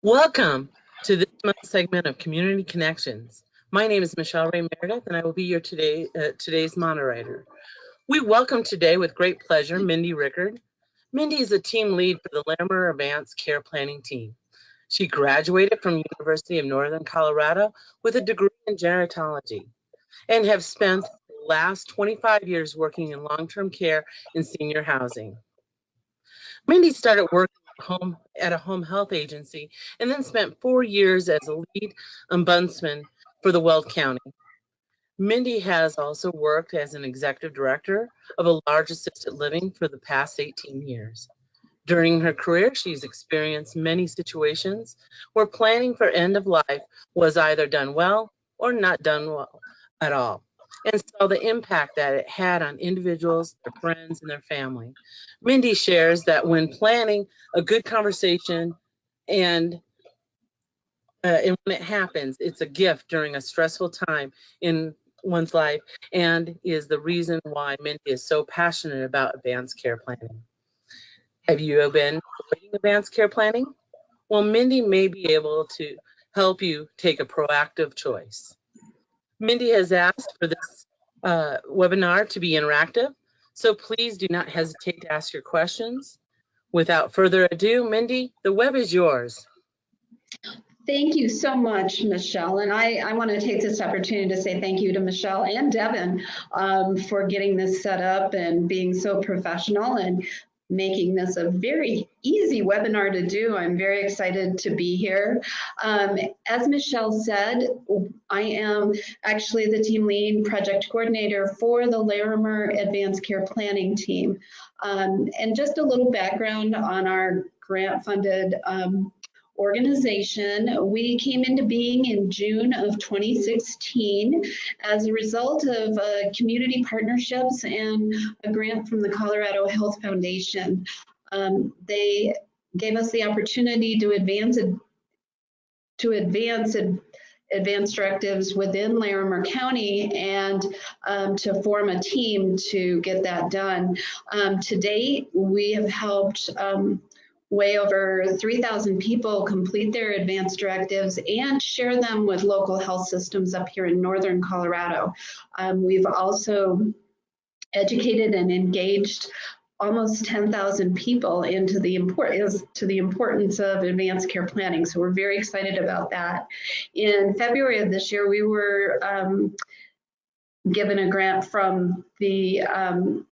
Welcome to this month's segment of Community Connections. My name is Michelle Ray Meredith, and I will be your today's moderator. We welcome today with great pleasure Mindy Rickard. Mindy is a team lead for the Larimer Advance Care planning team. She graduated from University of Northern Colorado with a degree in Gerontology and have spent the last 25 years working in long-term care and senior housing. Mindy started working at a home health agency and then spent 4 years as a lead ombudsman for the Weld County. Mindy has also worked as an executive director of a large assisted living for the past 18 years. During her career, she's experienced many situations where planning for end of life was either done well or not done well at all, and saw the impact that it had on individuals, their friends, and their family. Mindy shares that when planning a good conversation and when it happens, it's a gift during a stressful time in one's life, and is the reason why Mindy is so passionate about advanced care planning. Have you been avoiding advanced care planning? Well, Mindy may be able to help you take a proactive choice. Mindy has asked for this webinar to be interactive, so please do not hesitate to ask your questions. Without further ado, Mindy, the web is yours. Thank you so much, Michelle. And I want to take this opportunity to say thank you to Michelle and Devin for getting this set up and being so professional and making this a very easy webinar to do. I'm very excited to be here. As Michelle said, I am actually the team lead project coordinator for the Larimer Advance Care planning team. And just a little background on our grant-funded organization. We came into being in June of 2016 as a result of community partnerships and a grant from the Colorado Health Foundation. They gave us the opportunity to advance advance directives within Larimer County and to form a team to get that done. To date, we have helped way over 3,000 people complete their advance directives and share them with local health systems up here in Northern Colorado. We've also educated and engaged almost 10,000 people into the importance of advanced care planning. So we're very excited about that. In February of this year, we were given a grant from the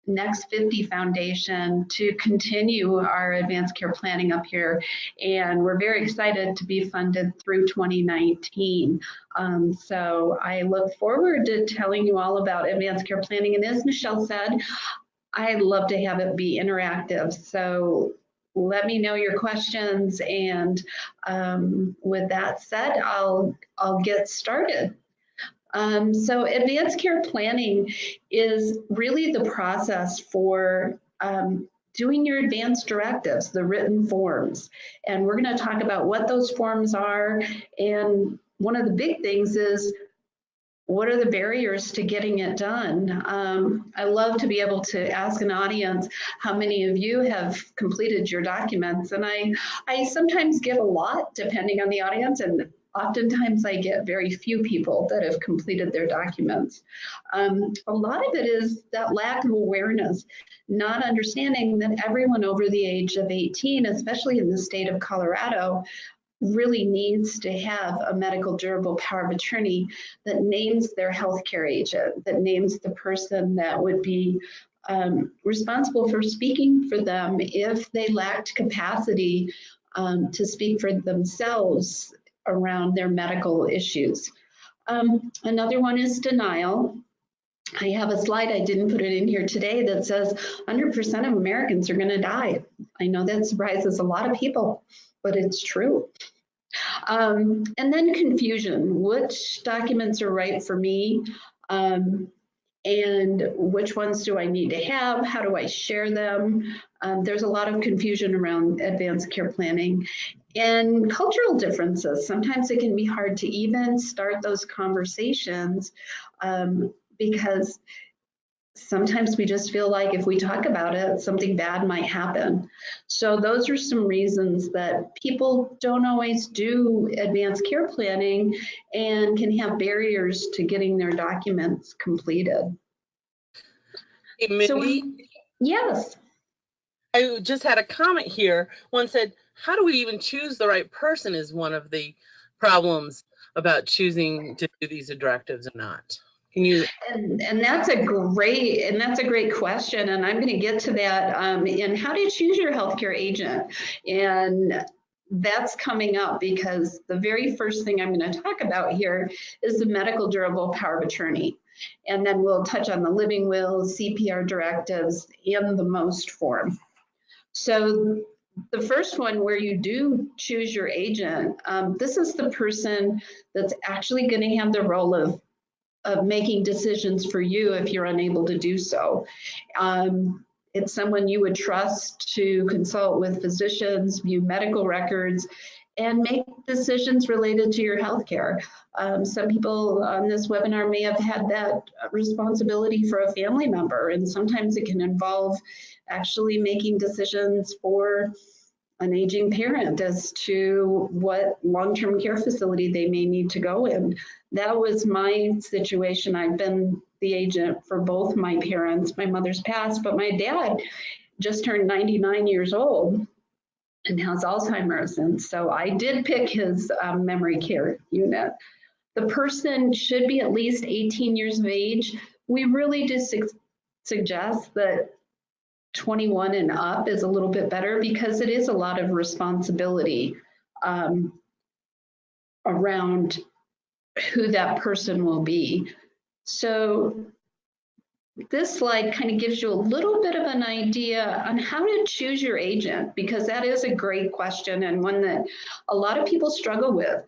Next 50 Foundation to continue our advanced care planning up here, and we're very excited to be funded through 2019. So I look forward to telling you all about advanced care planning, and as Michelle said, I'd love to have it be interactive. So let me know your questions, and with that said, I'll get started. So advanced care planning is really the process for doing your advanced directives, the written forms. And we're going to talk about what those forms are. And one of the big things is, what are the barriers to getting it done? I love to be able to ask an audience how many of you have completed your documents. And I sometimes get a lot depending on the audience, and oftentimes I get very few people that have completed their documents. A lot of it is that lack of awareness, not understanding that everyone over the age of 18, especially in the state of Colorado, really needs to have a medical durable power of attorney that names their healthcare agent, that names the person that would be responsible for speaking for them if they lacked capacity to speak for themselves around their medical issues. Another one is denial. I have a slide, I didn't put it in here today, that says 100% of Americans are going to die. I know that surprises a lot of people, but it's true. And then confusion. Which documents are right for me? And which ones do I need to have? How do I share them? There's a lot of confusion around advanced care planning. And cultural differences. Sometimes it can be hard to even start those conversations because sometimes we just feel like if we talk about it, something bad might happen. So those are some reasons that people don't always do advanced care planning and can have barriers to getting their documents completed. Hey, Mindy, Yes. I just had a comment here. One said, how do we even choose the right person is one of the problems about choosing to do these directives or not. Can you? And that's a great question, and I'm going to get to that in how to choose your healthcare agent, and that's coming up because the very first thing I'm going to talk about here is the medical durable power of attorney, and then we'll touch on the living will, CPR directives, and the most form. So the first one where you do choose your agent, this is the person that's actually going to have the role of making decisions for you if you're unable to do so. It's someone you would trust to consult with physicians, view medical records, and make decisions related to your healthcare. Some people on this webinar may have had that responsibility for a family member, and sometimes it can involve actually making decisions for an aging parent as to what long-term care facility they may need to go in. That was my situation. I've been the agent for both my parents. My mother's passed, but my dad just turned 99 years old and has Alzheimer's. And so I did pick his memory care unit. The person should be at least 18 years of age. We really do suggest that 21 and up is a little bit better because it is a lot of responsibility around who that person will be. So this slide kind of gives you a little bit of an idea on how to choose your agent, because that is a great question and one that a lot of people struggle with.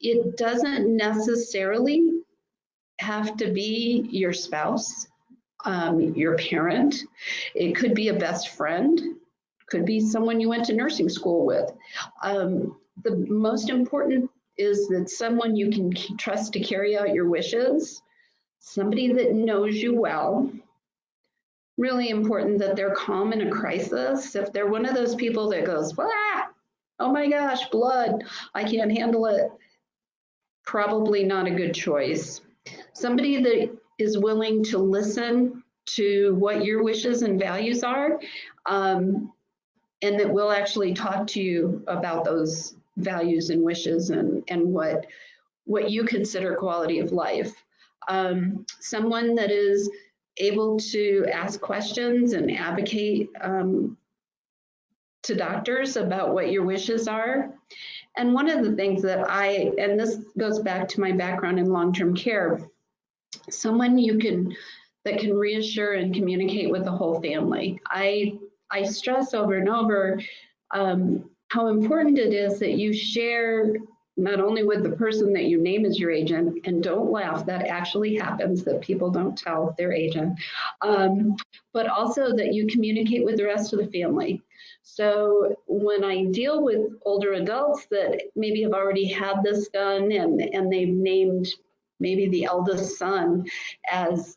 It doesn't necessarily have to be your spouse, your parent. It could be a best friend, could be someone you went to nursing school with. The most important is that someone you can trust to carry out your wishes, somebody that knows you well. Really important that they're calm in a crisis. If they're one of those people that goes, ah, oh my gosh, blood, I can't handle it, probably not a good choice. Somebody that is willing to listen to what your wishes and values are, and that will actually talk to you about those values and wishes and what you consider quality of life. Someone that is able to ask questions and advocate to doctors about what your wishes are. And one of the things that and this goes back to my background in long-term care, someone that can reassure and communicate with the whole family. I stress over and over how important it is that you share not only with the person that you name as your agent, and don't laugh, that actually happens, that people don't tell their agent, but also that you communicate with the rest of the family. So when I deal with older adults that maybe have already had this done and they've named maybe the eldest son as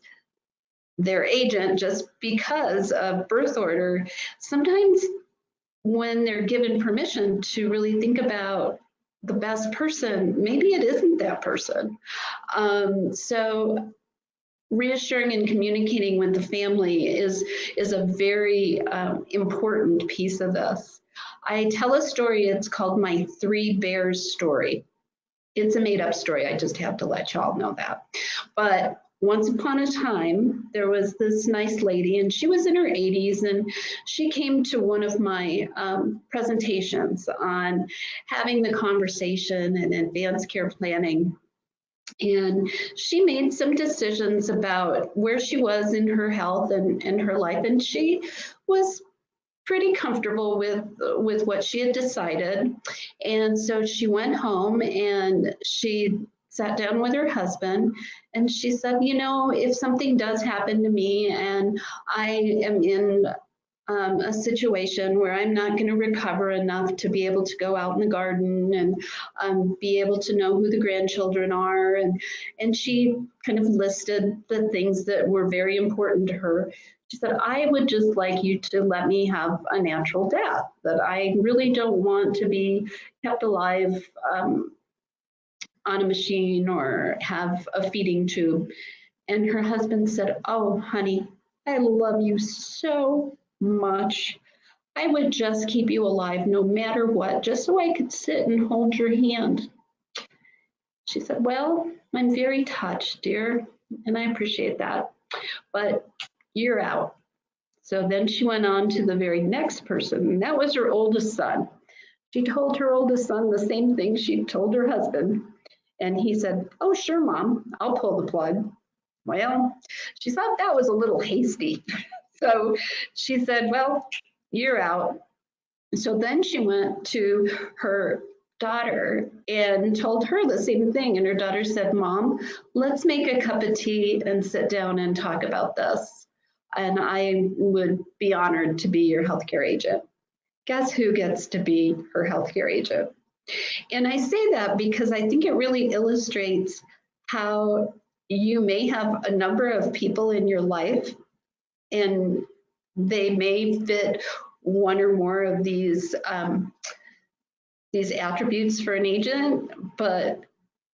their agent just because of birth order, sometimes when they're given permission to really think about the best person, maybe it isn't that person. So reassuring and communicating with the family is a very important piece of this. I tell a story, it's called my 3 Bears story. It's a made up story, I just have to let y'all know that. But once upon a time, there was this nice lady, and she was in her 80s, and she came to one of my presentations on having the conversation and advanced care planning. And she made some decisions about where she was in her health and her life, and she was pretty comfortable with what she had decided. And so she went home and she sat down with her husband and she said, you know, if something does happen to me and I am in a situation where I'm not going to recover enough to be able to go out in the garden and be able to know who the grandchildren are. And she kind of listed the things that were very important to her. She said, I would just like you to let me have a natural death, that I really don't want to be kept alive on a machine or have a feeding tube. And her husband said, oh, honey, I love you so much. I would just keep you alive no matter what, just so I could sit and hold your hand. She said, well, I'm very touched, dear, and I appreciate that, but you're out. So then she went on to the very next person, and that was her oldest son. She told her oldest son the same thing she told her husband, and he said, oh, sure, Mom, I'll pull the plug. Well, she thought that was a little hasty. So she said, well, you're out. So then she went to her daughter and told her the same thing. And her daughter said, Mom, let's make a cup of tea and sit down and talk about this. And I would be honored to be your healthcare agent. Guess who gets to be her healthcare agent? And I say that because I think it really illustrates how you may have a number of people in your life, and they may fit one or more of these attributes for an agent, but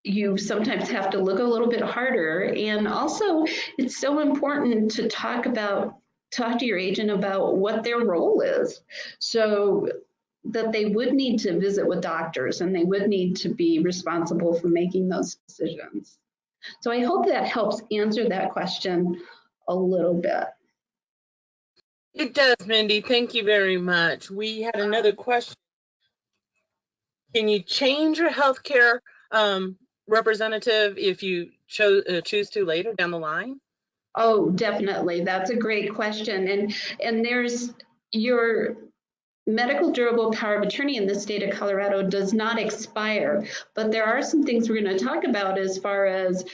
you sometimes have to look a little bit harder. And also, it's so important to talk to your agent about what their role is, so that they would need to visit with doctors and they would need to be responsible for making those decisions. So I hope that helps answer that question a little bit. It does, Mindy. Thank you very much. We had another question. Can you change your healthcare representative if you choose to later down the line? Oh, definitely. That's a great question. And there's your medical durable power of attorney in the state of Colorado does not expire, but there are some things we're going to talk about as far as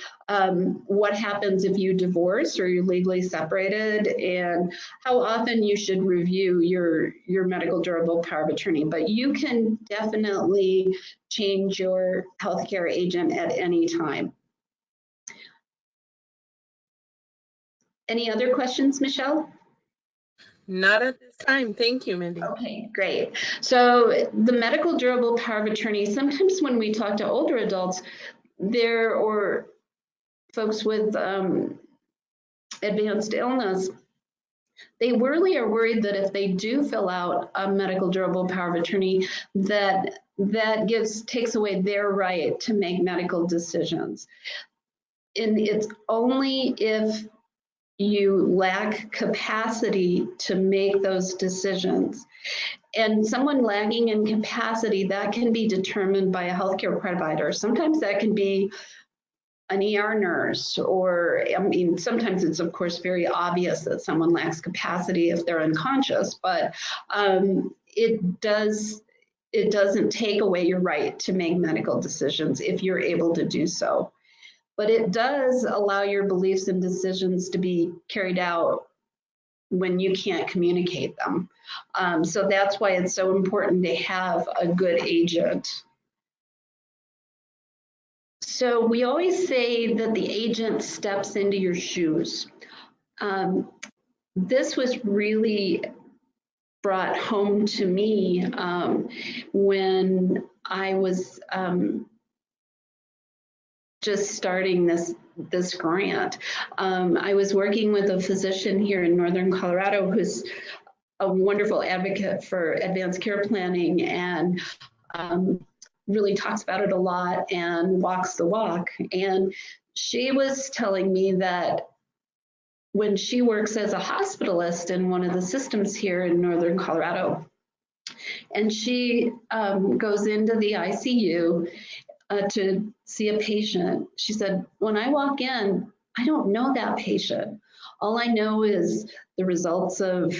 what happens if you divorce or you're legally separated, and how often you should review your medical durable power of attorney. But you can definitely change your healthcare agent at any time. Any other questions, Michelle? Not at this time. Thank you, Mindy. Okay, great. So the medical durable power of attorney, sometimes when we talk to older adults, or folks with advanced illness, they really are worried that if they do fill out a medical durable power of attorney, that takes away their right to make medical decisions. And it's only if you lack capacity to make those decisions. And someone lagging in capacity, that can be determined by a healthcare provider. Sometimes that can be an ER nurse, or sometimes it's of course very obvious that someone lacks capacity if they're unconscious, but it doesn't take away your right to make medical decisions if you're able to do so. But it does allow your beliefs and decisions to be carried out when you can't communicate them. So that's why it's so important to have a good agent. So we always say that the agent steps into your shoes. This was really brought home to me when I was just starting this grant. I was working with a physician here in Northern Colorado who's a wonderful advocate for advanced care planning, and really talks about it a lot and walks the walk. And she was telling me that when she works as a hospitalist in one of the systems here in Northern Colorado, and she goes into the ICU to see a patient, she said, when I walk in, I don't know that patient. All I know is the results of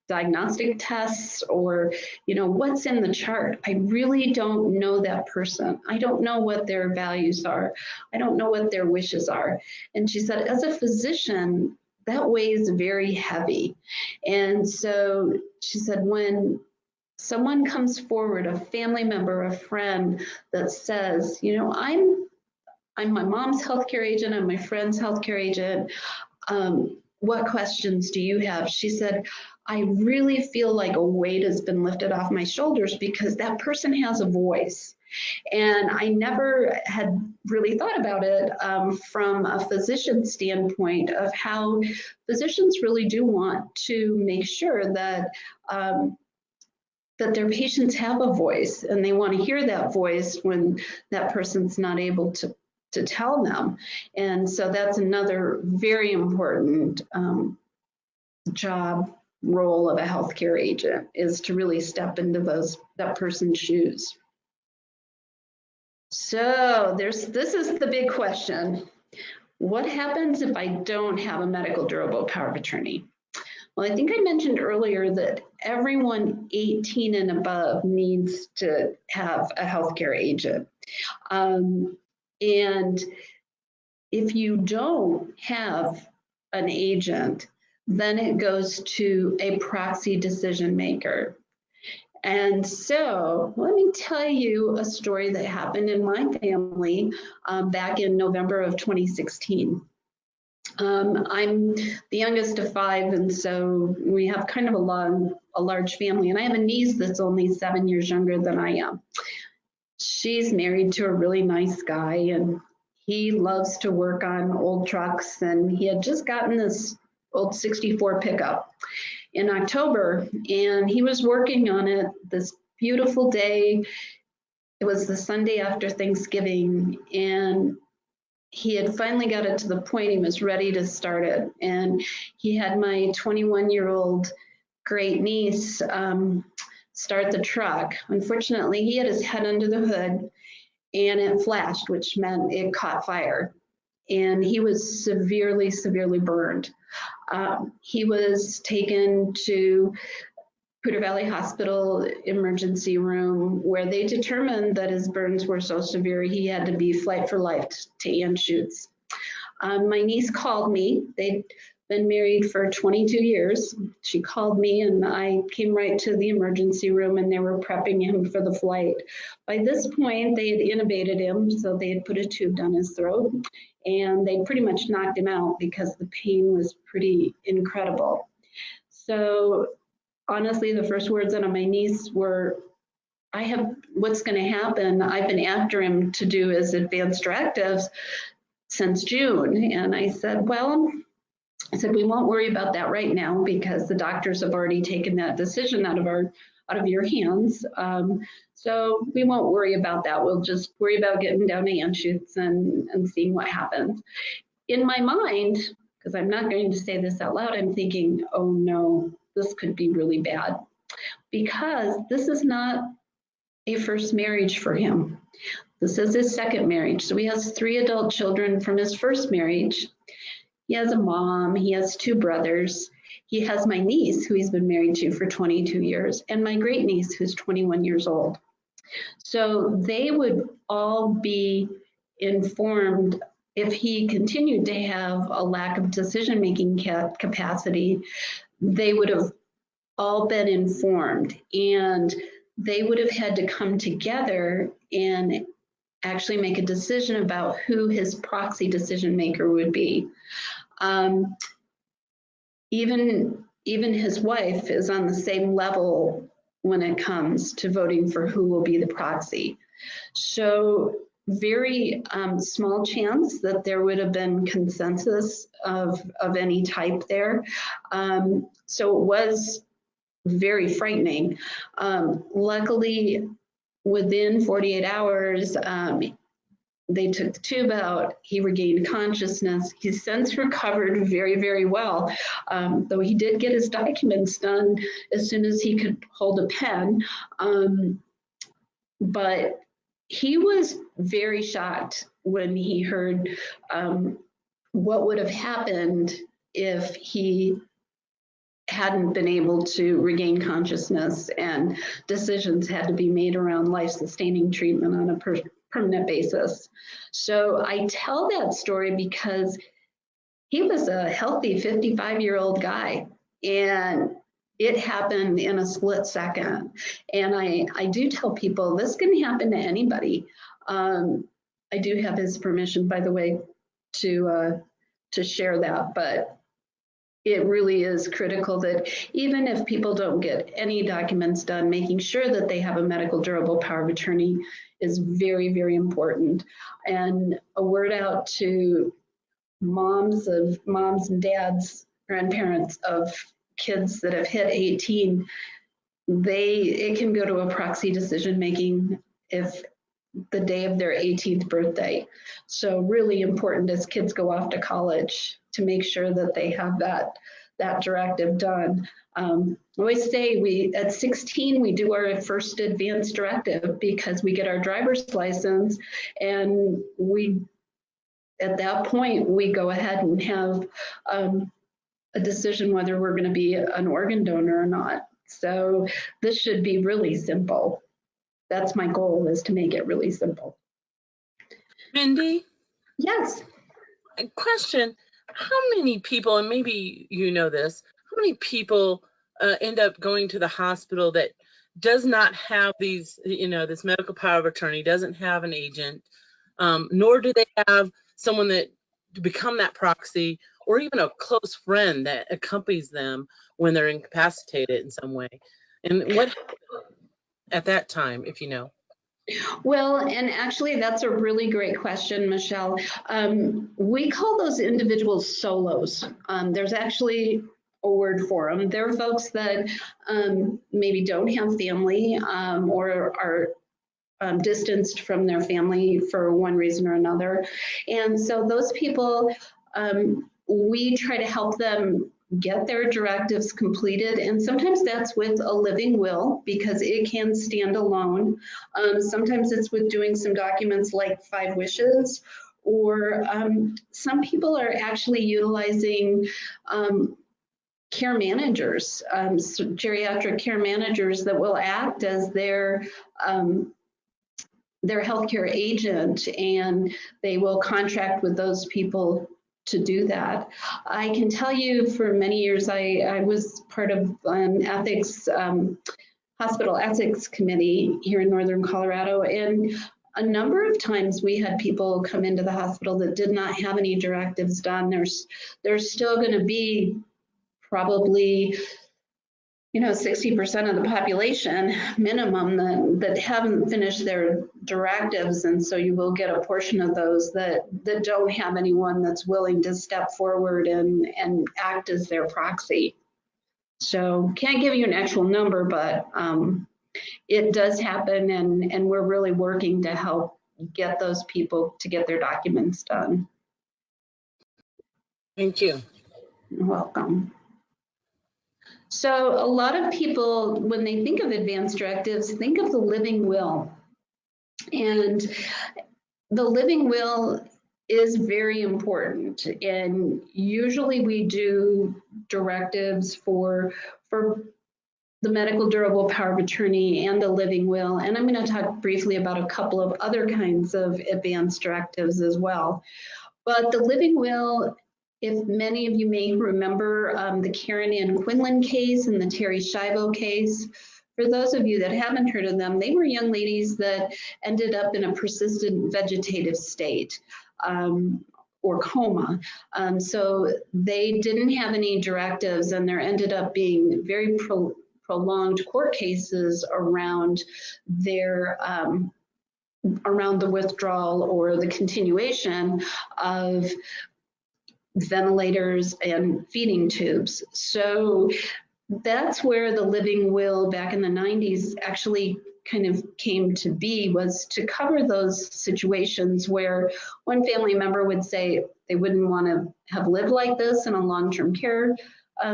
diagnostic tests, or what's in the chart. I really don't know that person. I don't know what their values are. I don't know what their wishes are. And she said, as a physician, that weighs very heavy. And so she said, when someone comes forward, a family member, a friend that says, you know, I'm my mom's healthcare agent, I'm my friend's healthcare agent, what questions do you have? She said, I really feel like a weight has been lifted off my shoulders because that person has a voice. And I never had really thought about it from a physician standpoint of how physicians really do want to make sure that that their patients have a voice, and they want to hear that voice when that person's not able to tell them. And so that's another very important job role of a healthcare agent, is to really step into that person's shoes. So this is the big question. What happens if I don't have a medical durable power of attorney? Well, I think I mentioned earlier that everyone 18 and above needs to have a healthcare agent. And if you don't have an agent, then it goes to a proxy decision maker. And so let me tell you a story that happened in my family back in November of 2016. I'm the youngest of 5, and so we have kind of a large family, and I have a niece that's only 7 years younger than I am. She's married to a really nice guy, and he loves to work on old trucks, and he had just gotten this old 64 pickup in October, and he was working on it this beautiful day. It was the Sunday after Thanksgiving, and he had finally got it to the point he was ready to start it. And he had my 21-year-old great niece start the truck. Unfortunately, he had his head under the hood and it flashed, which meant it caught fire. And he was severely, severely burned. He was taken to Poudre Valley Hospital emergency room, where they determined that his burns were so severe he had to be flight for life to Anschutz. My niece called me. They'd been married for 22 years. She called me and I came right to the emergency room, and they were prepping him for the flight. By this point, they had intubated him, so they had put a tube down his throat, and they pretty much knocked him out because the pain was pretty incredible. So honestly, the first words out of my niece were, what's going to happen? I've been after him to do his advance directives since June. And I said, we won't worry about that right now because the doctors have already taken that decision out of your hands. So we won't worry about that. We'll just worry about getting down to Anschutz and seeing what happens. In my mind, because I'm not going to say this out loud, I'm thinking, oh no, this could be really bad, because this is not a first marriage for him. This is his second marriage. So he has 3 adult children from his first marriage. He has a mom, he has 2 brothers. He has my niece, who he's been married to for 22 years, and my great niece, who's 21 years old. So they would all be informed. If he continued to have a lack of decision-making capacity, they would have all been informed, and they would have had to come together and actually make a decision about who his proxy decision maker would be. Even his wife is on the same level when it comes to voting for who will be the proxy. So very small chance that there would have been consensus of any type there. So it was very frightening. Luckily, within 48 hours, they took the tube out, he regained consciousness. He's since recovered very, very well, though he did get his documents done as soon as he could hold a pen. But he was very shocked when he heard what would have happened if he hadn't been able to regain consciousness and decisions had to be made around life-sustaining treatment on a permanent basis. So I tell that story because he was a healthy 55-year-old guy, and it happened in a split second. And I do tell people this can happen to anybody. I do have his permission, by the way, to share that, but it really is critical that even if people don't get any documents done, making sure that they have a medical durable power of attorney is very, very important. And a word out to moms and dads, grandparents of kids that have hit 18, it can go to a proxy decision making if the day of their 18th birthday. So really important as kids go off to college to make sure that they have that directive done. I always say at 16, we do our first advance directive because we get our driver's license, and at that point, we go ahead and have a decision whether we're going to be an organ donor or not. So this should be really simple. That's my goal, is to make it really simple. Mindy? Yes. A question, how many people, and maybe you know this, how many people end up going to the hospital that does not have these, this medical power of attorney, doesn't have an agent, nor do they have someone that to become that proxy, or even a close friend that accompanies them when they're incapacitated in some way? And what at that time, if you know? Well, and actually that's a really great question, Michelle. We call those individuals solos. There's actually a word for them. They're folks that maybe don't have family or are distanced from their family for one reason or another. And so those people, we try to help them get their directives completed, and sometimes that's with a living will because it can stand alone. Sometimes it's with doing some documents like 5 wishes, or some people are actually utilizing care managers, so geriatric care managers that will act as their healthcare agent, and they will contract with those people to do that. I can tell you for many years, I was part of an hospital ethics committee here in Northern Colorado, and a number of times we had people come into the hospital that did not have any directives done. There's still going to be probably 60% of the population minimum that haven't finished their directives, and so you will get a portion of those that don't have anyone that's willing to step forward and act as their proxy. So can't give you an actual number, but it does happen, and we're really working to help get those people to get their documents done. Thank you. You're welcome. So a lot of people, when they think of advance directives, think of the living will. And the living will is very important. And usually we do directives for the medical durable power of attorney and the living will. And I'm going to talk briefly about a couple of other kinds of advance directives as well. But the living will, if many of you may remember the Karen Ann Quinlan case and the Terry Schiavo case, for those of you that haven't heard of them, they were young ladies that ended up in a persistent vegetative state or coma. So they didn't have any directives, and there ended up being very prolonged court cases around their around the withdrawal or the continuation of ventilators and feeding tubes. So that's where the living will back in the 90s actually kind of came to be, was to cover those situations where one family member would say they wouldn't want to have lived like this in a long-term care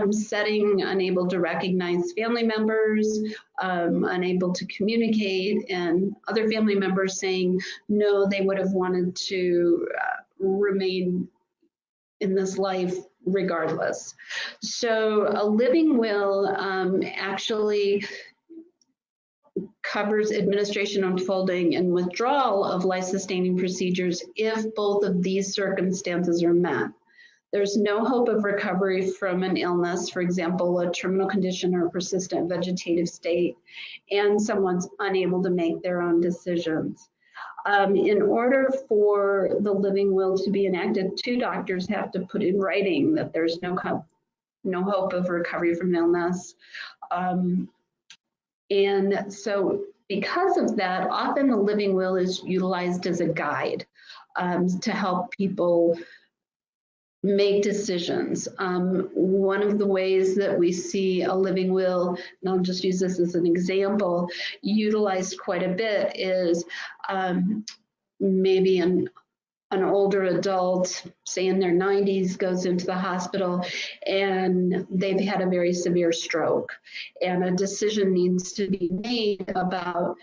setting, unable to recognize family members, unable to communicate, and other family members saying no, they would have wanted to remain in this life regardless. So a living will actually covers administration, unfolding, and withdrawal of life-sustaining procedures if both of these circumstances are met. there's no hope of recovery from an illness, for example, a terminal condition or persistent vegetative state, and someone's unable to make their own decisions. In order for the living will to be enacted, 2 doctors have to put in writing that there's no hope of recovery from illness. And so because of that, often the living will is utilized as a guide to help people make decisions. One of the ways that we see a living will, and I'll just use this as an example, utilized quite a bit is maybe an older adult, say in their 90s, goes into the hospital and they've had a very severe stroke, and a decision needs to be made about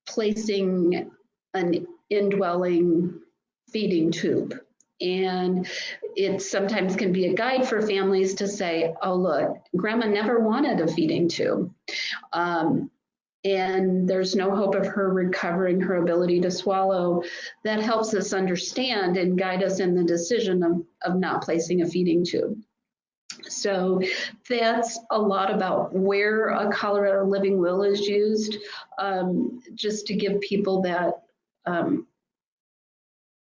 placing an indwelling feeding tube. And it sometimes can be a guide for families to say, oh, look, grandma never wanted a feeding tube. And there's no hope of her recovering her ability to swallow. That helps us understand and guide us in the decision of not placing a feeding tube. So that's a lot about where a Colorado living will is used, just to give people that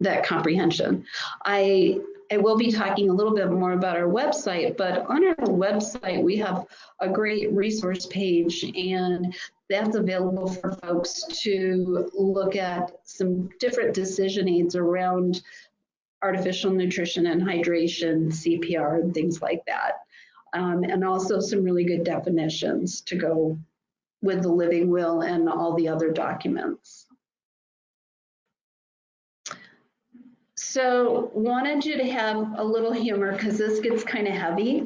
that comprehension. I will be talking a little bit more about our website, but on our website we have a great resource page, and that's available for folks to look at some different decision aids around artificial nutrition and hydration, CPR, and things like that. And also some really good definitions to go with the living will and all the other documents. So wanted you to have a little humor because this gets kind of heavy.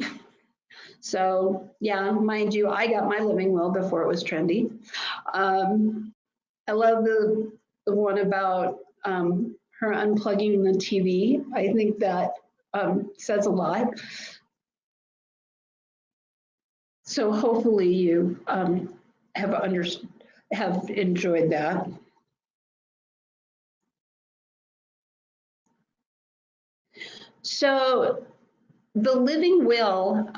So yeah, mind you, I got my living will before it was trendy. I love the one about her unplugging the TV. I think that says a lot. So hopefully you have enjoyed that. So the living will,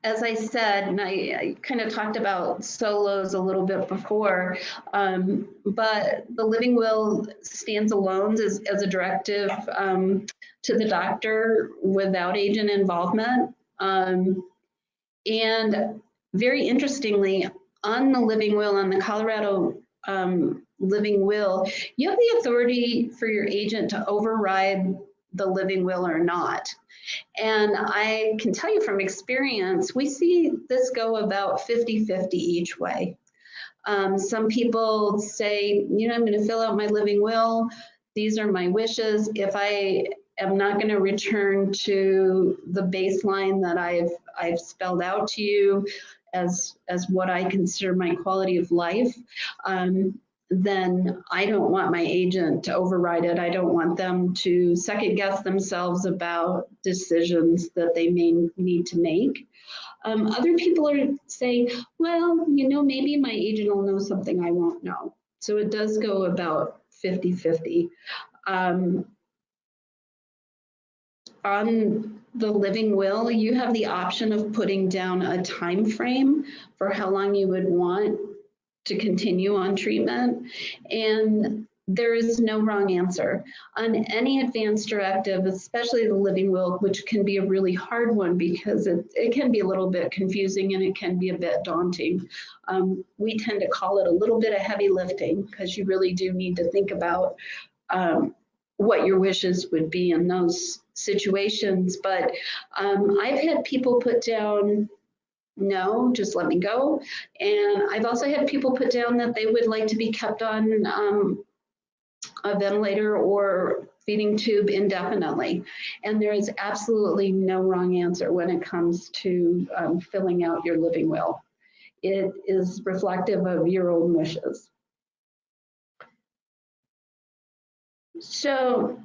as I said, and I kind of talked about solos a little bit before, but the living will stands alone as a directive to the doctor without agent involvement. And very interestingly, on the living will, on the Colorado living will, you have the authority for your agent to override the living will or not. And I can tell you from experience, we see this go about 50-50 each way. Some people say, you know, I'm going to fill out my living will. These are my wishes. If I am not going to return to the baseline that I've spelled out to you as what I consider my quality of life, then I don't want my agent to override it. I don't want them to second guess themselves about decisions that they may need to make. Other people say, well, you know, maybe my agent will know something I won't know. So it does go about 50-50. On the living will, you have the option of putting down a time frame for how long you would want to continue on treatment, and there is no wrong answer. On any advance directive, especially the living will, which can be a really hard one because it can be a little bit confusing and it can be a bit daunting. We tend to call it a little bit of heavy lifting because you really do need to think about what your wishes would be in those situations. But I've had people put down, no, just let me go. And I've also had people put down that they would like to be kept on a ventilator or feeding tube indefinitely. And there is absolutely no wrong answer when it comes to filling out your living will. It is reflective of your own wishes. So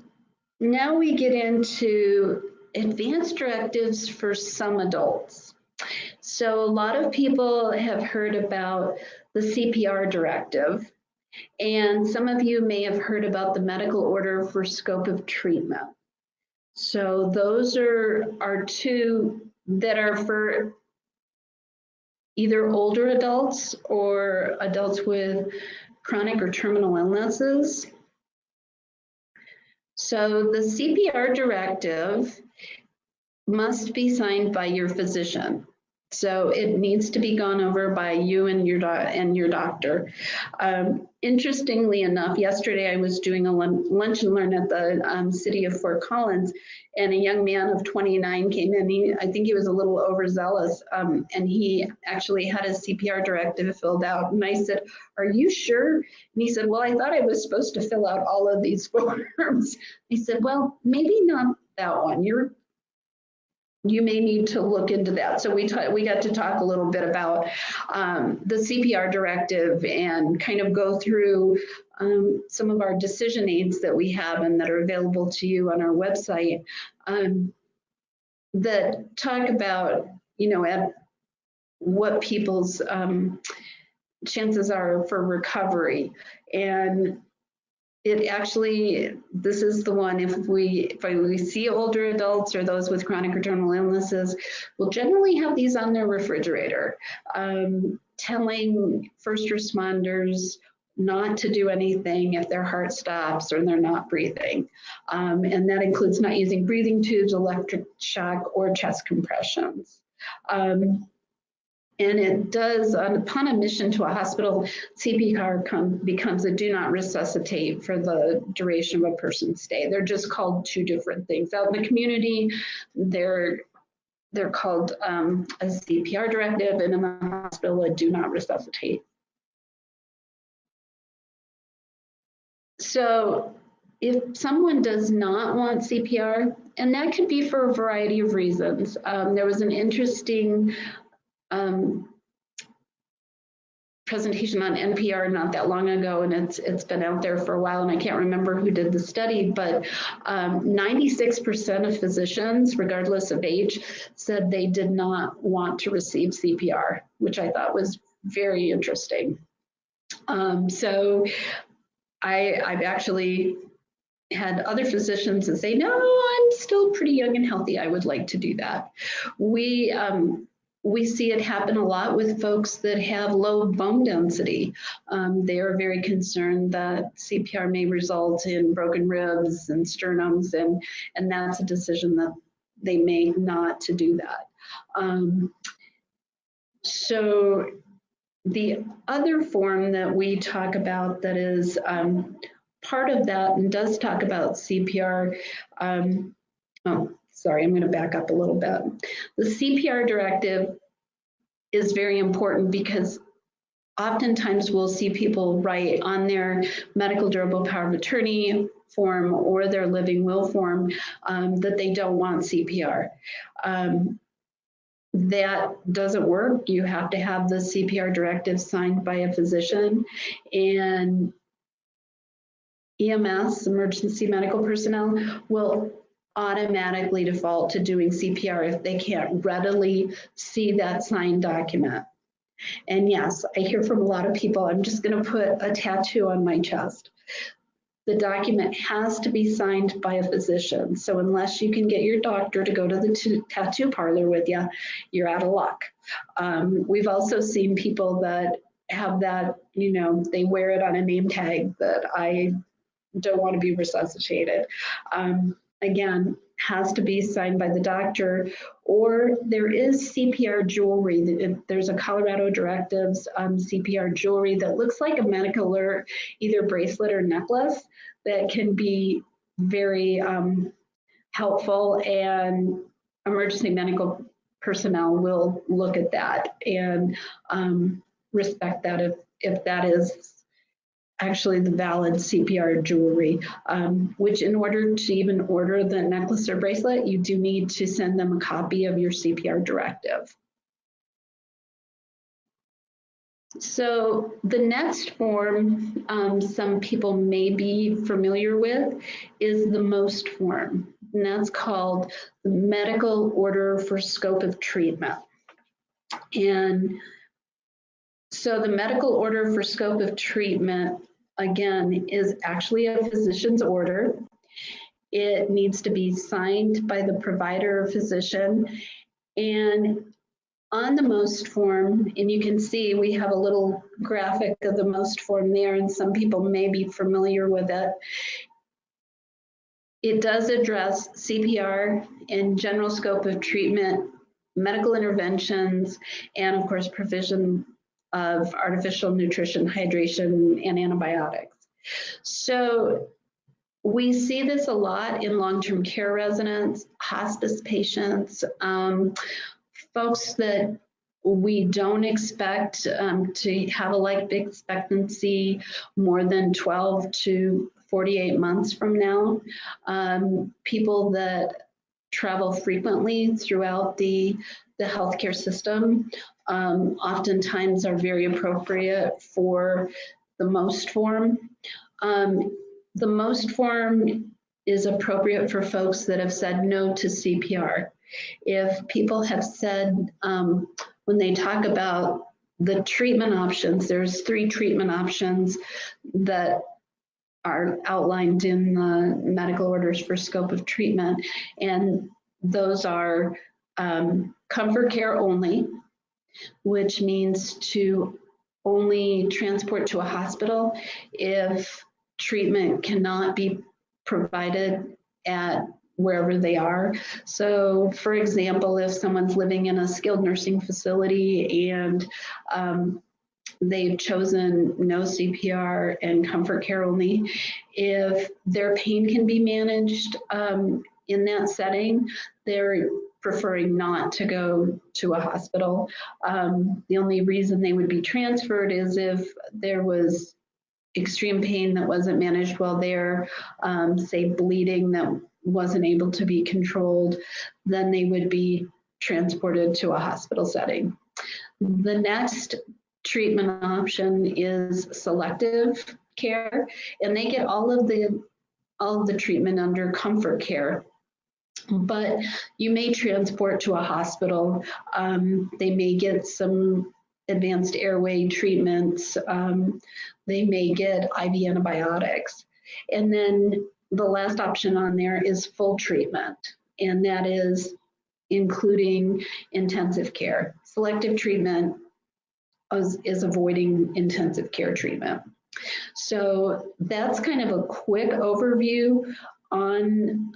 now we get into advance directives for some adults. So a lot of people have heard about the CPR directive, And some of you may have heard about the medical order for scope of treatment. So those are two that are for either older adults or adults with chronic or terminal illnesses. So the CPR directive must be signed by your physician. So it needs to be gone over by you and your doctor. Interestingly enough, yesterday I was doing a lunch and learn at the city of Fort Collins, and a young man of 29 came in. I think he was a little overzealous, and he actually had his CPR directive filled out. And I said, "Are you sure?" And he said, "Well, I thought I was supposed to fill out all of these forms." I said, "Well, maybe not that one. You may need to look into that." So we got to talk a little bit about the CPR directive and kind of go through some of our decision aids that we have and that are available to you on our website that talk about, at what people's chances are for recovery. And it actually, this is the one, if we see older adults or those with chronic or terminal illnesses, we'll generally have these on their refrigerator, telling first responders not to do anything if their heart stops or they're not breathing. And that includes not using breathing tubes, electric shock, or chest compressions. And it does, upon admission to a hospital, CPR becomes a do not resuscitate for the duration of a person's stay. They're just called two different things. Out in the community, they're called a CPR directive, and in the hospital, a do not resuscitate. So if someone does not want CPR, and that could be for a variety of reasons. There was an interesting presentation on NPR not that long ago, and it's been out there for a while, and I can't remember who did the study, but 96% of physicians, regardless of age, said they did not want to receive CPR, which I thought was very interesting. So I've actually had other physicians that say, "No, I'm still pretty young and healthy. I would like to do that." We see it happen a lot with folks that have low bone density. They are very concerned that CPR may result in broken ribs and sternums, and that's a decision that they make not to do that. So the other form that we talk about that is part of that and does talk about CPR, sorry, I'm going to back up a little bit. The CPR directive is very important because oftentimes we'll see people write on their medical durable power of attorney form or their living will form that they don't want CPR. That doesn't work. You have to have the CPR directive signed by a physician, and EMS, emergency medical personnel, will automatically default to doing CPR if they can't readily see that signed document. And yes, I hear from a lot of people, I'm just going to put a tattoo on my chest. The document has to be signed by a physician. So unless you can get your doctor to go to the tattoo parlor with you, you're out of luck. We've also seen people that have that, they wear it on a name tag that I don't want to be resuscitated. Again, has to be signed by the doctor, or there is CPR jewelry. There's a Colorado Directives CPR jewelry that looks like a medical alert, either bracelet or necklace, that can be very helpful, and emergency medical personnel will look at that and respect that if that is actually the valid CPR jewelry, which in order to even order the necklace or bracelet, you do need to send them a copy of your CPR directive. So the next form some people may be familiar with is the MOST form, and that's called the Medical Order for Scope of Treatment. And so the Medical Order for Scope of Treatment again, is actually a physician's order. It needs to be signed by the provider or physician. And on the MOST form, and you can see we have a little graphic of the MOST form there, and some people may be familiar with it. It does address CPR and general scope of treatment, medical interventions, and of course, provision of artificial nutrition, hydration, and antibiotics. So we see this a lot in long-term care residents, hospice patients, folks that we don't expect to have a life expectancy more than 12 to 48 months from now. People that travel frequently throughout the healthcare system oftentimes are very appropriate for the MOST form. The MOST form is appropriate for folks that have said no to CPR. If people have said, when they talk about the treatment options, there's 3 treatment options that are outlined in the medical orders for scope of treatment, and those are comfort care only, which means to only transport to a hospital if treatment cannot be provided at wherever they are. So for example, if someone's living in a skilled nursing facility and they've chosen no CPR and comfort care only, if their pain can be managed in that setting, they're preferring not to go to a hospital. The only reason they would be transferred is if there was extreme pain that wasn't managed well there, say bleeding that wasn't able to be controlled, then they would be transported to a hospital setting. The next treatment option is selective care, and they get all of the treatment under comfort care. But you may transport to a hospital. They may get some advanced airway treatments. They may get IV antibiotics. And then the last option on there is full treatment, and that is including intensive care. Selective treatment is avoiding intensive care treatment. So that's kind of a quick overview on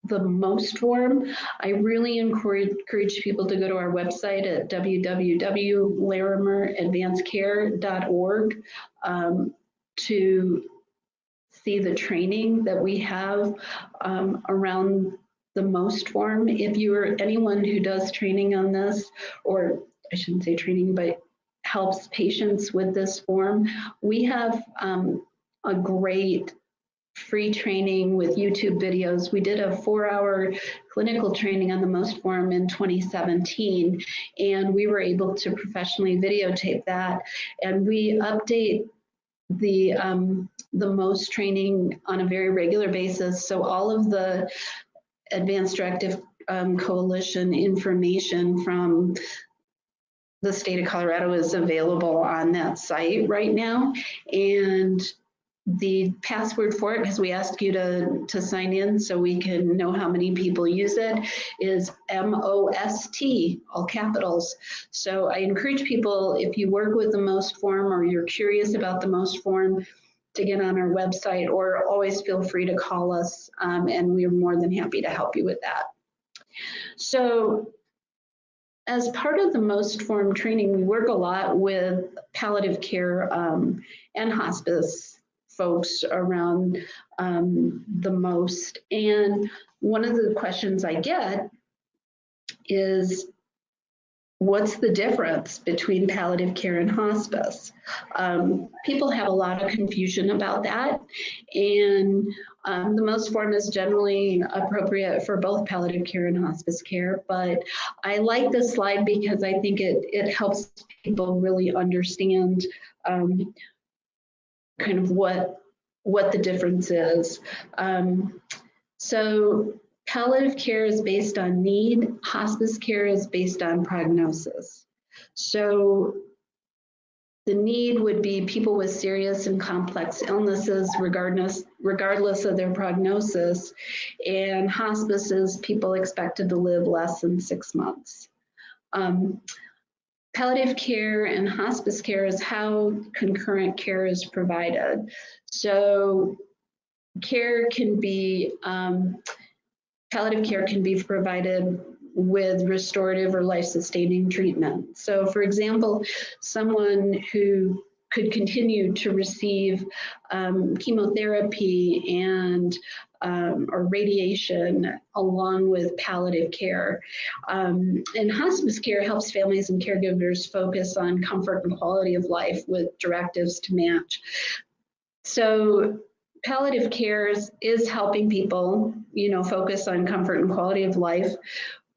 the MOST form. I really encourage people to go to our website at www.larimeradvancecare.org to see the training that we have around the MOST form. If you're anyone who does training on this, or I shouldn't say training, but helps patients with this form, we have a great free training with YouTube videos. We did a 4-hour clinical training on the MOST form in 2017, and we were able to professionally videotape that, and we update the MOST training on a very regular basis. So all of the Advance Directive Coalition information from the state of Colorado is available on that site right now. And the password for it, because we ask you to sign in so we can know how many people use it, is MOST, all capitals. So I encourage people, if you work with the MOST form or you're curious about the MOST form, to get on our website, or always feel free to call us, and we're more than happy to help you with that. So as part of the MOST form training, we work a lot with palliative care and hospice folks around the MOST. And one of the questions I get is, what's the difference between palliative care and hospice? People have a lot of confusion about that, and the MOST form is generally appropriate for both palliative care and hospice care, but I like this slide because I think it helps people really understand kind of what the difference is. So palliative care is based on need, hospice care is based on prognosis. So The need would be people with serious and complex illnesses, regardless of their prognosis, and hospice is people expected to live less than 6 months. Palliative care and hospice care is how concurrent care is provided. So care can be, palliative care can be provided with restorative or life-sustaining treatment. So for example, someone who could continue to receive chemotherapy and or radiation along with palliative care. And hospice care helps families and caregivers focus on comfort and quality of life with directives to match. So palliative care is helping people, focus on comfort and quality of life,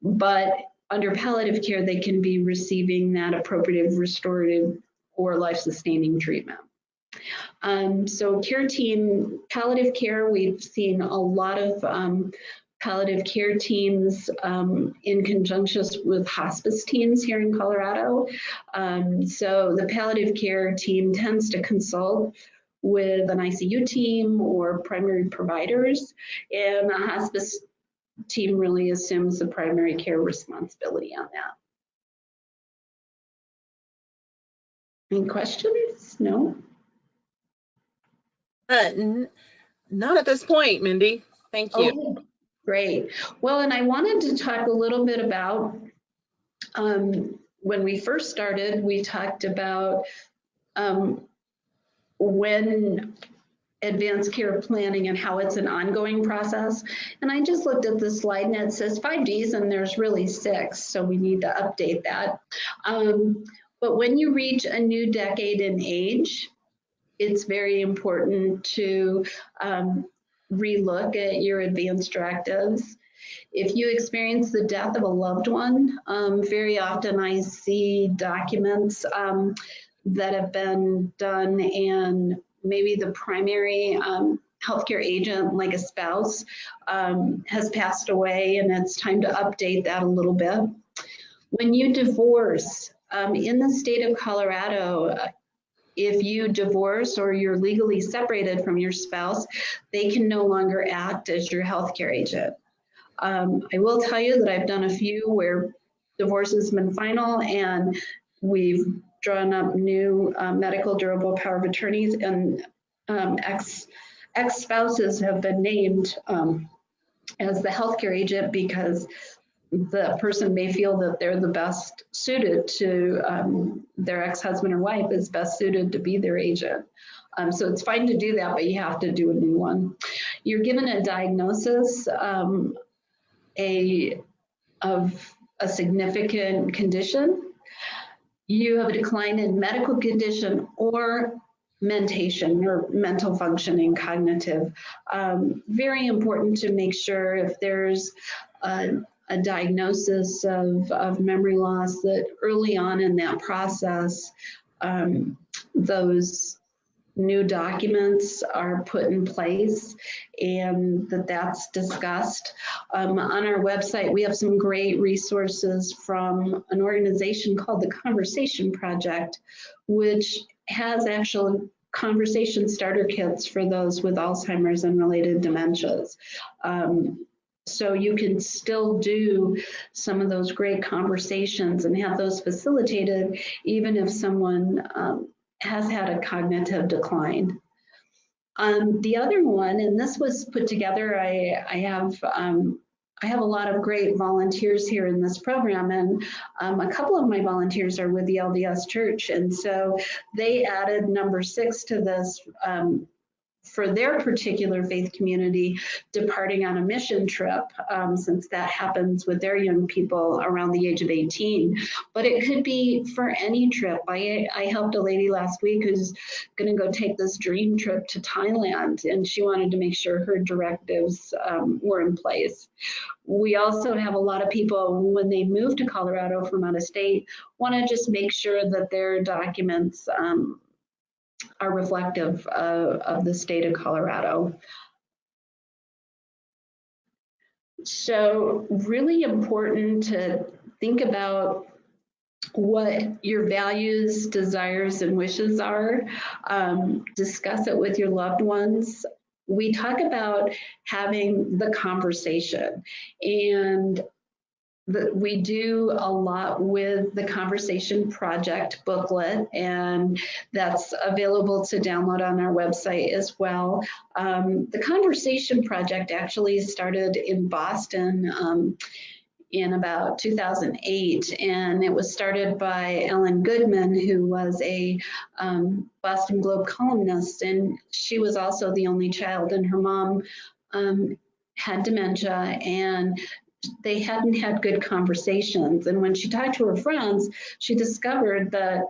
but under palliative care, they can be receiving that appropriate restorative or life-sustaining treatment. So care team, palliative care, we've seen a lot of palliative care teams in conjunction with hospice teams here in Colorado. So the palliative care team tends to consult with an ICU team or primary providers, and the hospice team really assumes the primary care responsibility on that. Any questions? No? Not at this point, Mindy. Thank you. Okay, great. Well, and I wanted to talk a little bit about, when we first started, we talked about when advanced care planning and how it's an ongoing process. And I just looked at the slide and it says 5 Ds and there's really 6, so we need to update that. But when you reach a new decade in age, it's very important to relook at your advance directives. If you experience the death of a loved one, very often I see documents that have been done and maybe the primary healthcare agent, like a spouse, has passed away, and it's time to update that a little bit. When you divorce, in the state of Colorado, if you divorce or you're legally separated from your spouse, they can no longer act as your healthcare agent. I will tell you that I've done a few where divorce has been final and we've drawn up new medical durable power of attorneys, and ex-spouses have been named as the healthcare agent because the person may feel that they're the best suited to, their ex-husband or wife is best suited to be their agent. So it's fine to do that, but you have to do a new one. You're given a diagnosis of a significant condition. You have a decline in medical condition or mentation or mental functioning, cognitive. Very important to make sure if there's a diagnosis of memory loss that early on in that process, those new documents are put in place and that's discussed. On our website, we have some great resources from an organization called the Conversation Project, which has actual conversation starter kits for those with Alzheimer's and related dementias. So you can still do some of those great conversations and have those facilitated even if someone has had a cognitive decline. The other one, and this was put together, I have a lot of great volunteers here in this program, and a couple of my volunteers are with the LDS Church, and so they added number 6 to this for their particular faith community, departing on a mission trip, since that happens with their young people around the age of 18. But it could be for any trip. I helped a lady last week who's going to go take this dream trip to Thailand, and she wanted to make sure her directives were in place. We also have a lot of people, when they move to Colorado from out of state, want to just make sure that their documents are reflective of the state of Colorado. So really important to think about what your values, desires, and wishes are. Discuss it with your loved ones. We talk about having the conversation, and we do a lot with the Conversation Project booklet, and that's available to download on our website as well. The Conversation Project actually started in Boston in about 2008, and it was started by Ellen Goodman, who was a Boston Globe columnist, and she was also the only child, and her mom had dementia, and they hadn't had good conversations. And when she talked to her friends, she discovered that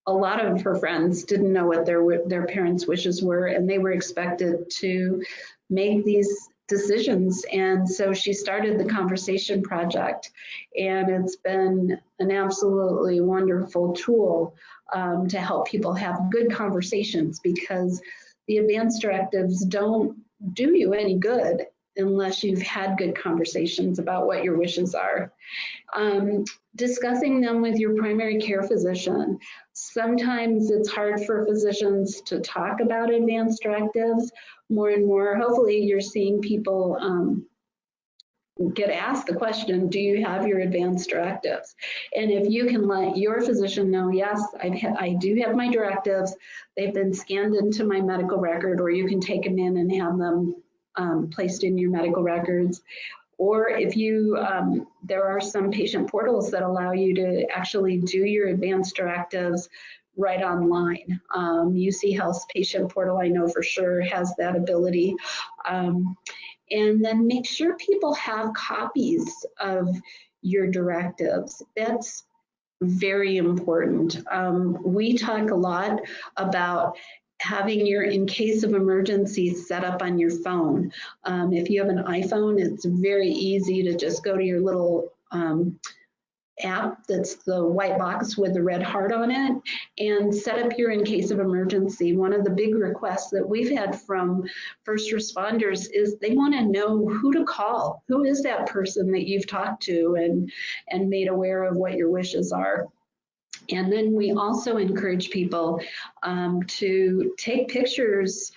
a lot of her friends didn't know what their parents' wishes were, and they were expected to make these decisions. And so she started the Conversation Project, and it's been an absolutely wonderful tool to help people have good conversations, because the advance directives don't do you any good unless you've had good conversations about what your wishes are. Discussing them with your primary care physician. Sometimes it's hard for physicians to talk about advance directives. More and more, hopefully you're seeing people get asked the question, do you have your advance directives? And if you can let your physician know, yes, I do have my directives, they've been scanned into my medical record, or you can take them in and have them placed in your medical records. Or if you, there are some patient portals that allow you to actually do your advance directives right online. UC Health's patient portal, I know for sure, has that ability. And then make sure people have copies of your directives. That's very important. We talk a lot about having your in case of emergency set up on your phone. If you have an iPhone, it's very easy to just go to your little app that's the white box with the red heart on it and set up your in case of emergency. One of the big requests that we've had from first responders is they want to know who to call. Who is that person that you've talked to and made aware of what your wishes are? And then we also encourage people to take pictures.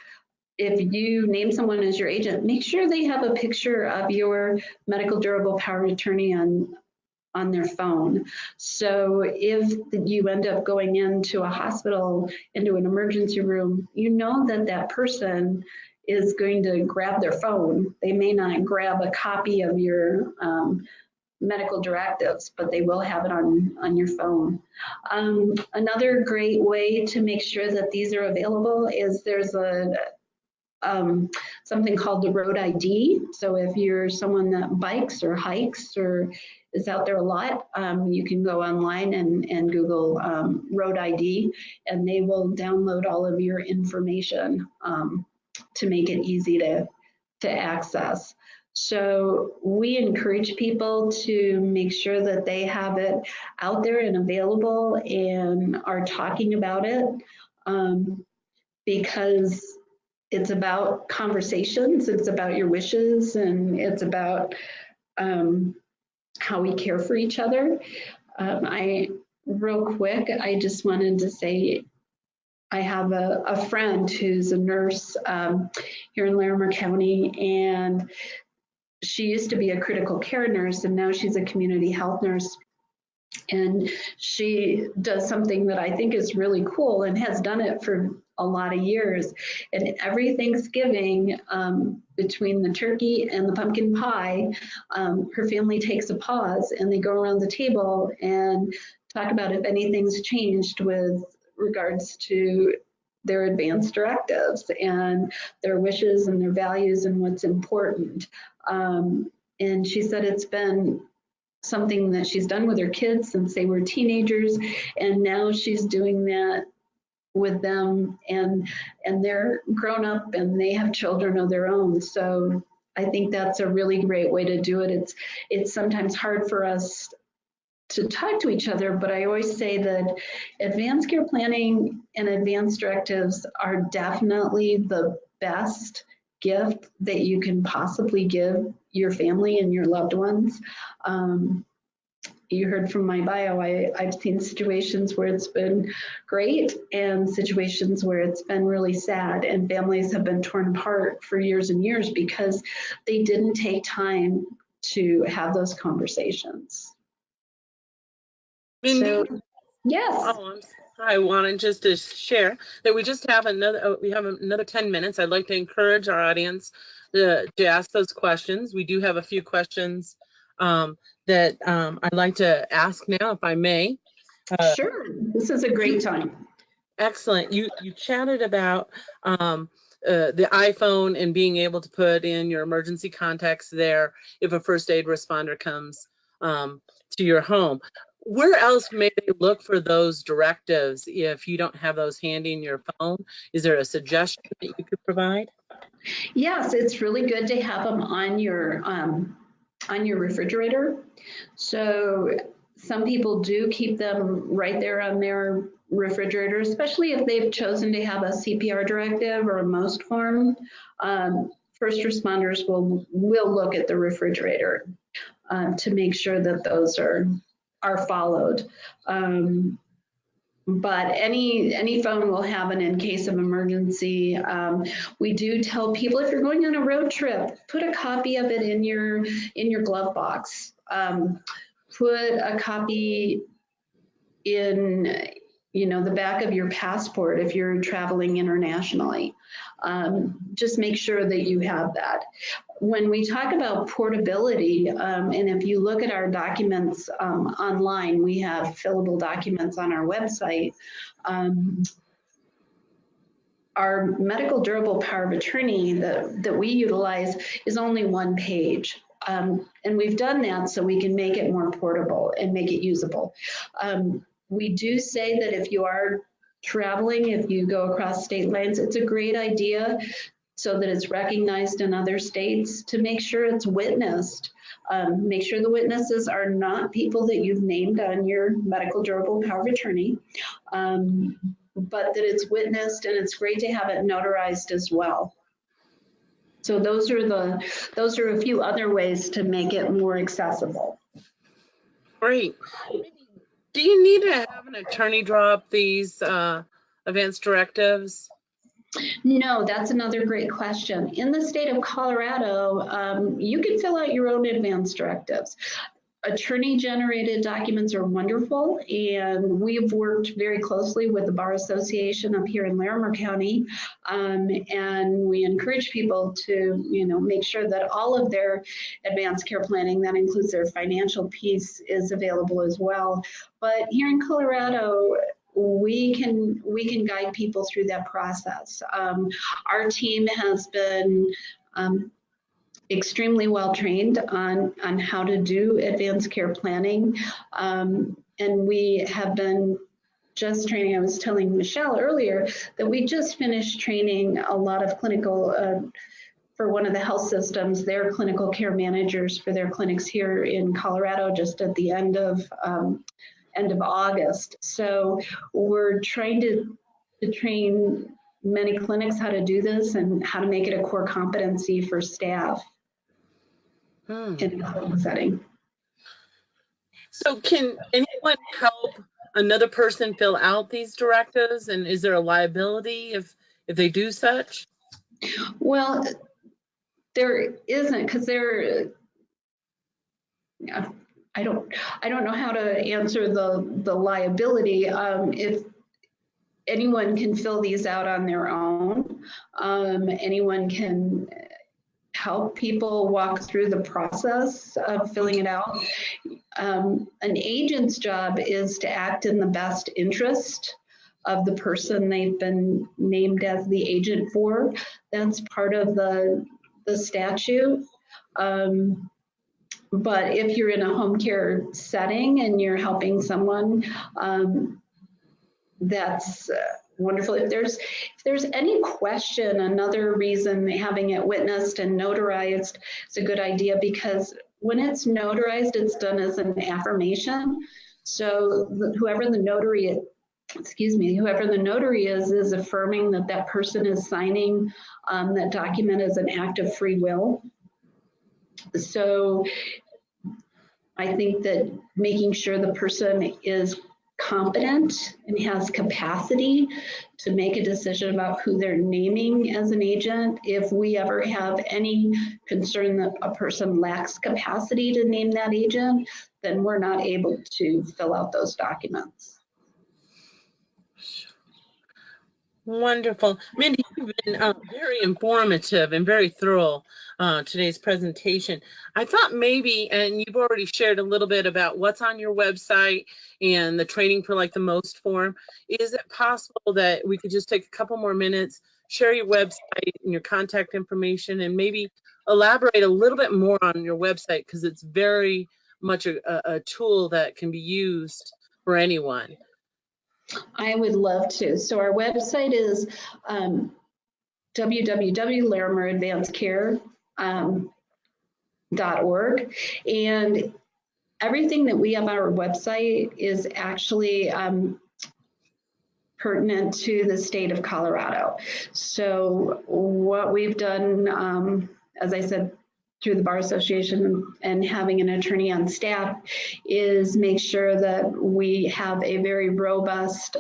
If you name someone as your agent, make sure they have a picture of your medical durable power of attorney on their phone. So if you end up going into a hospital, into an emergency room, you know that that person is going to grab their phone. They may not grab a copy of your medical directives, but they will have it on your phone. Another great way to make sure that these are available is there's something called the road ID. So if you're someone that bikes or hikes or is out there a lot, you can go online and Google road ID, and they will download all of your information to make it easy to access. So we encourage people to make sure that they have it out there and available and are talking about it, because it's about conversations, it's about your wishes, and it's about how we care for each other. Real quick, I just wanted to say, I have a friend who's a nurse here in Larimer County, and she used to be a critical care nurse, and now she's a community health nurse. And she does something that I think is really cool and has done it for a lot of years. And every Thanksgiving, between the turkey and the pumpkin pie, her family takes a pause and they go around the table and talk about if anything's changed with regards to their advance directives and their wishes and their values and what's important. And she said it's been something that she's done with her kids since they were teenagers, and now she's doing that with them, and they're grown up and they have children of their own. So I think that's a really great way to do it. It's sometimes hard for us to talk to each other, but I always say that advanced care planning and advance directives are definitely the best gift that you can possibly give your family and your loved ones. you heard from my bio, I've seen situations where it's been great and situations where it's been really sad, and families have been torn apart for years and years because they didn't take time to have those conversations. Mindy? So, yes. Oh, I wanted just to share that we just have another 10 minutes. I'd like to encourage our audience to ask those questions. We do have a few questions that I'd like to ask now, if I may. Sure, this is a great time. Excellent. You chatted about the iPhone and being able to put in your emergency contacts there if a first aid responder comes to your home. Where else may they look for those directives if you don't have those handy in your phone? Is there a suggestion that you could provide? Yes, it's really good to have them on your refrigerator. So some people do keep them right there on their refrigerator, especially if they've chosen to have a CPR directive or a MOST form. First responders will look at the refrigerator to make sure that those are followed. But any phone will have an in case of emergency. We do tell people, if you're going on a road trip, put a copy of it in your glove box. Put a copy in the back of your passport if you're traveling internationally. Just make sure that you have that. When we talk about portability, and if you look at our documents online, we have fillable documents on our website. Our medical durable power of attorney that we utilize is only one page. And we've done that so we can make it more portable and make it usable. We do say that if you are traveling, if you go across state lines, it's a great idea so that it's recognized in other states to make sure it's witnessed. Make sure the witnesses are not people that you've named on your medical durable power of attorney, but that it's witnessed, and it's great to have it notarized as well. So those are a few other ways to make it more accessible. Great. Do you need to have an attorney draw up these advance directives? No, that's another great question. In the state of Colorado, you can fill out your own advance directives. Attorney-generated documents are wonderful, and we've worked very closely with the Bar Association up here in Larimer County, and we encourage people to, make sure that all of their advanced care planning, that includes their financial piece, is available as well. But here in Colorado, we can guide people through that process. Our team has been extremely well trained on how to do advanced care planning, and we have been just training. I was telling Michelle earlier that we just finished training a lot of clinical for one of the health systems, their clinical care managers for their clinics here in Colorado just at the end of August. So we're trying to train many clinics how to do this and how to make it a core competency for staff in a clinic setting. So can anyone help another person fill out these directives, and is there a liability if they do such? Well, there isn't, because I don't know how to answer the liability. If anyone can fill these out on their own, anyone can help people walk through the process of filling it out. An agent's job is to act in the best interest of the person they've been named as the agent for. That's part of the statute. But if you're in a home care setting and you're helping someone, that's wonderful. If there's any question, another reason having it witnessed and notarized is a good idea, because when it's notarized, it's done as an affirmation. So whoever the notary is affirming that person is signing that document as an act of free will. So I think that making sure the person is competent and has capacity to make a decision about who they're naming as an agent. If we ever have any concern that a person lacks capacity to name that agent, then we're not able to fill out those documents. Wonderful. Mindy, you've been very informative and very thorough today's presentation. I thought maybe, and you've already shared a little bit about what's on your website and the training for like the most form. Is it possible that we could just take a couple more minutes, share your website and your contact information, and maybe elaborate a little bit more on your website, because it's very much a tool that can be used for anyone. I would love to. So our website is www.larimeradvancecare.org, and everything that we have on our website is actually pertinent to the state of Colorado. So what we've done, as I said, through the Bar Association and having an attorney on staff, is make sure that we have a very robust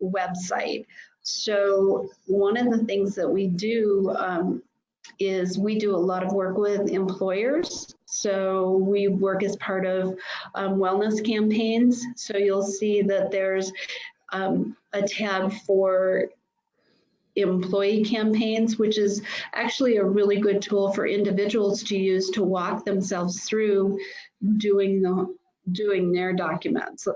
website. So one of the things that we do is we do a lot of work with employers. So we work as part of wellness campaigns. So you'll see that there's a tab for employee campaigns, which is actually a really good tool for individuals to use to walk themselves through doing their documents.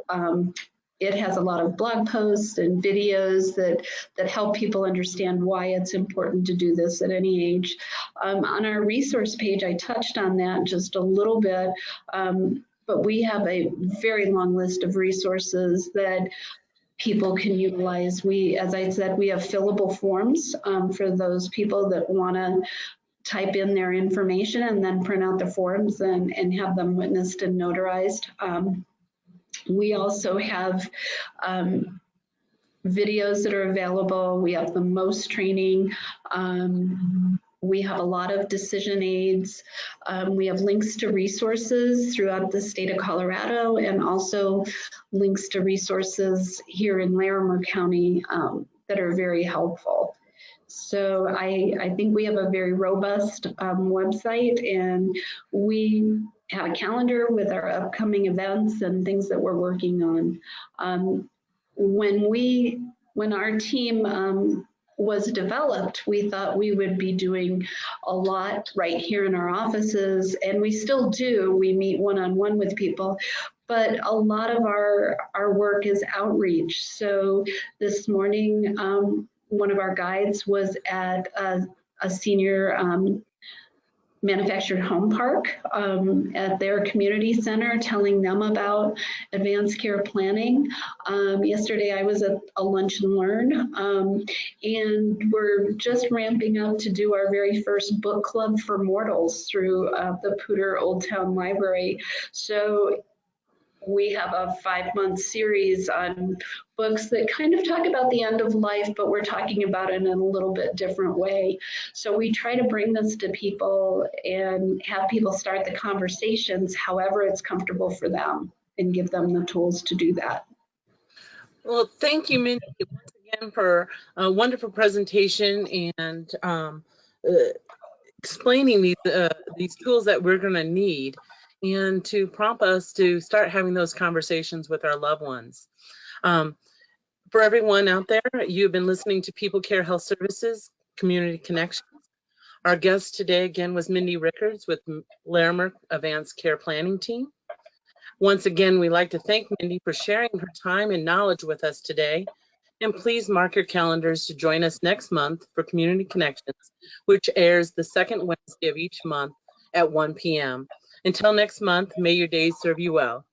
It has a lot of blog posts and videos that help people understand why it's important to do this at any age. On our resource page, I touched on that just a little bit, but we have a very long list of resources that people can utilize. As I said, we have fillable forms for those people that want to type in their information and then print out the forms and have them witnessed and notarized. We also have videos that are available. We have the most training. We have a lot of decision aids. We have links to resources throughout the state of Colorado, and also links to resources here in Larimer County that are very helpful. So I think we have a very robust website, and we have a calendar with our upcoming events and things that we're working on. When our team was developed, we thought we would be doing a lot right here in our offices, and we still do. We meet one-on-one with people, but a lot of our work is outreach. So this morning, one of our guides was at a senior manufactured home park at their community center, telling them about advanced care planning. Yesterday I was at a lunch and learn, and we're just ramping up to do our very first book club for mortals through the Poudre Old Town Library. So we have a 5-month series on books that kind of talk about the end of life, but we're talking about it in a little bit different way. So we try to bring this to people and have people start the conversations however it's comfortable for them, and give them the tools to do that. Well, thank you, Mindy, once again for a wonderful presentation and explaining these tools that we're going to need, and to prompt us to start having those conversations with our loved ones. For everyone out there, you've been listening to People Care Health Services Community Connections. Our guest today again was Mindy Rickard with Larimer Advance Care Planning Team. Once again, we'd like to thank Mindy for sharing her time and knowledge with us today. And please mark your calendars to join us next month for Community Connections, which airs the second Wednesday of each month at 1 p.m. Until next month, may your days serve you well.